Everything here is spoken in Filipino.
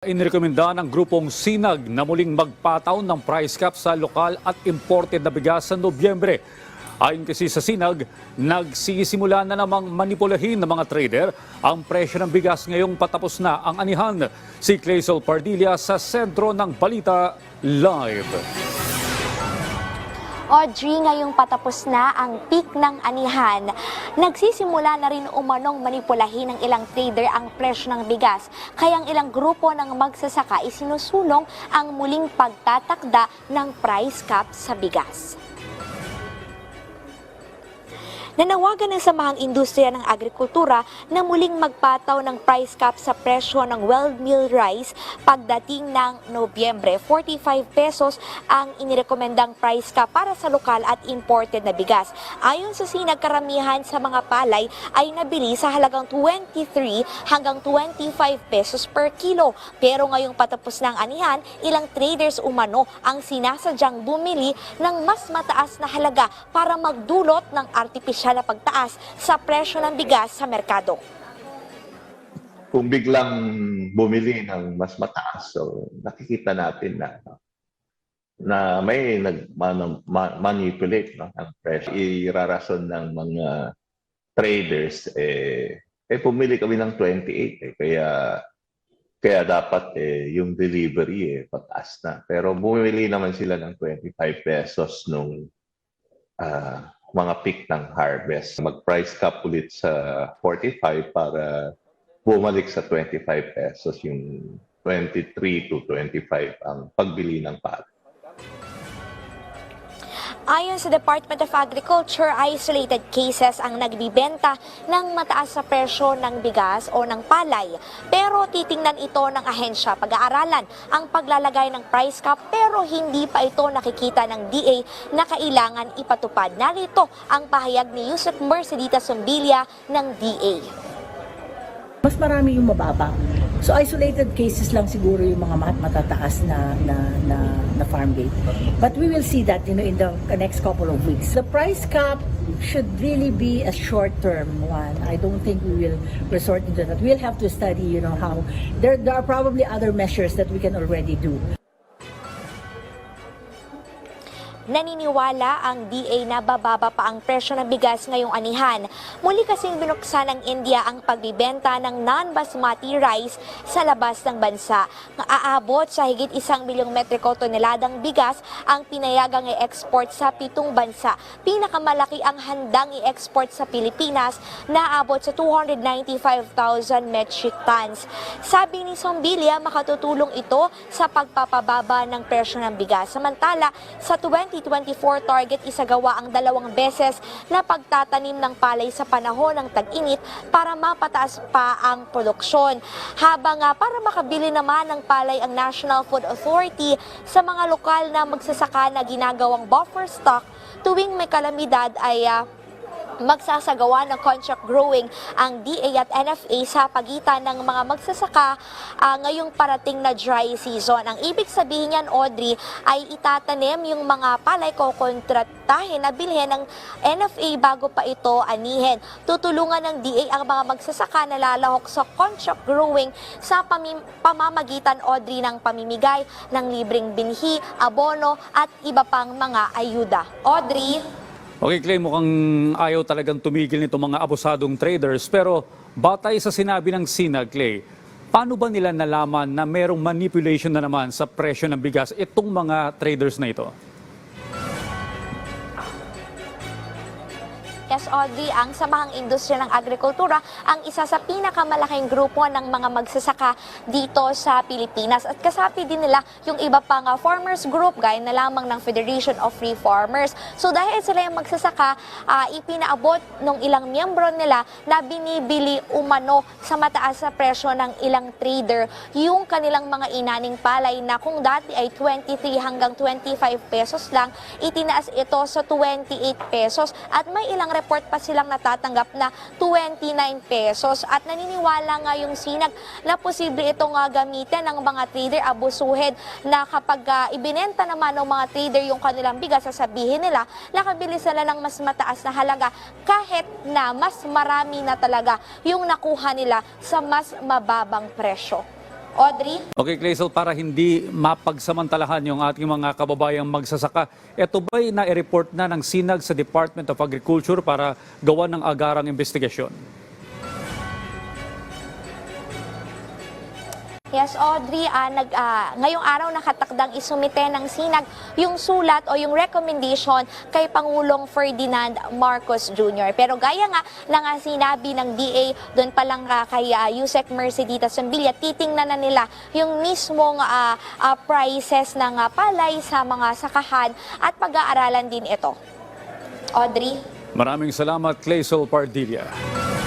Inirekomenda ng grupong Sinag na muling magpataw ng price cap sa lokal at imported na bigas sa Nobyembre. Ayon kasi sa Sinag, nagsisimula na namang manipulahin ng mga trader ang presyo ng bigas ngayong patapos na ang anihan. Si Clazel Pardilla sa sentro ng Balita Live. Audrey, ngayong patapos na ang peak ng anihan, nagsisimula na rin umanong manipulahin ng ilang trader ang presyo ng bigas. Kaya ang ilang grupo ng magsasaka isinusulong ang muling pagtatakda ng price cap sa bigas. Nanawagan ng Samahang Industriya ng Agrikultura na muling magpataw ng price cap sa presyo ng well mill rice pagdating ng Nobyembre. 45 pesos ang inirekomendang price cap para sa lokal at imported na bigas. Ayon sa Sinag, karamihan sa mga palay ay nabili sa halagang 23 hanggang 25 pesos per kilo. Pero ngayong patapos ng anihan, ilang traders umano ang sinasadyang bumili ng mas mataas na halaga para magdulot ng artipisyal na pagtaas sa presyo ng bigas sa merkado. Kung biglang bumili ng mas mataas, so nakikita natin na may nag-manipulate ng presyo. Irarason ng mga traders, pumili kami ng 28. Kaya dapat yung delivery pataas na. Pero bumili naman sila ng 25 pesos nung mga peak ng harvest. Mag-price cap ulit sa 45 para bumalik sa 25 pesos, yung 23 to 25 ang pagbili ng palay. Ayon sa Department of Agriculture, isolated cases ang nagbibenta ng mataas sa presyo ng bigas o ng palay. Pero titingnan ito ng ahensya, pag-aaralan ang paglalagay ng price cap, pero hindi pa ito nakikita ng DA na kailangan ipatupad. Narito ang pahayag ni Yusek Mercedita Zumbilya ng DA. Mas marami yung mababa. So isolated cases lang siguro yung mga matataas na farm gate. But we will see that in the next couple of weeks. The price cap should really be a short-term one. I don't think we will resort into that. We'll have to study, how there are probably other measures that we can already do. Naniniwala ang DA na bababa pa ang presyo ng bigas ngayong anihan. Muli kasing binuksan ng India ang pagbibenta ng non-basmati rice sa labas ng bansa. Aabot sa higit 1 milyong metriko toneladang bigas ang pinayagang i-export sa 7 bansa. Pinakamalaki ang handang i-export sa Pilipinas na aabot sa 295,000 metric tons. Sabi ni Zumbilya, makatutulong ito sa pagpapababa ng presyo ng bigas. Samantala, sa 2024 target isagawa ang 2 beses na pagtatanim ng palay sa panahon ng tag-init para mapataas pa ang produksyon. Habang para makabili naman ng palay ang National Food Authority sa mga lokal na magsasaka na ginagawang buffer stock tuwing may kalamidad ay magsasagawa ng contract growing ang DA at NFA sa pagitan ng mga magsasaka ngayong parating na dry season. Ang ibig sabihin niyan, Audrey, ay itatanim yung mga palay kokontratahin na bilhin ng NFA bago pa ito anihin. Tutulungan ng DA ang mga magsasaka na lalahok sa contract growing sa pamamagitan, Audrey, ng pamimigay ng libreng binhi, abono at iba pang mga ayuda. Audrey? Okay, Clay, mukhang ayaw talagang tumigil nito mga abusadong traders. Pero batay sa sinabi ng Sinag, Clay, paano ba nila nalaman na merong manipulation na naman sa presyo ng bigas itong mga traders na ito? Yes, Audrey, ang Samahang Industriya ng Agrikultura ang isa sa pinakamalaking grupo ng mga magsasaka dito sa Pilipinas. At kasapi din nila yung iba pang farmers group, gaya na lamang ng Federation of Free Farmers. So dahil sila yung magsasaka, ipinaabot ng ilang miyembro nila na binibili umano sa mataas na presyo ng ilang trader yung kanilang mga inaning palay na kung dati ay 23 hanggang 25 pesos lang, itinaas ito sa 28 pesos at may ilang report pa silang natatanggap na 29 pesos at naniniwala nga yung Sinag na posible itong gamitin ng mga trader, abusuhin na kapag ibinenta naman ng mga trader yung kanilang bigas, sasabihin nila nakabili sila ng mas mataas na halaga kahit na mas marami na talaga yung nakuha nila sa mas mababang presyo. Audrey? Okay, Clazel, para hindi mapagsamantalahan yung ating mga kababayang magsasaka, ito ba'y na-report na ng SINAG sa Department of Agriculture para gawa ng agarang investigasyon? Yes, Audrey, ngayong araw nakatakdang isumite ng SINAG yung sulat o yung recommendation kay Pangulong Ferdinand Marcos Jr. Pero gaya nga ng sinabi ng DA, doon pa lang kay Yusek Mercedita Zambilla, titingnan na nila yung mismong prices ng palay sa mga sakahan at pag-aaralan din ito. Audrey? Maraming salamat, Clazel Pardilla.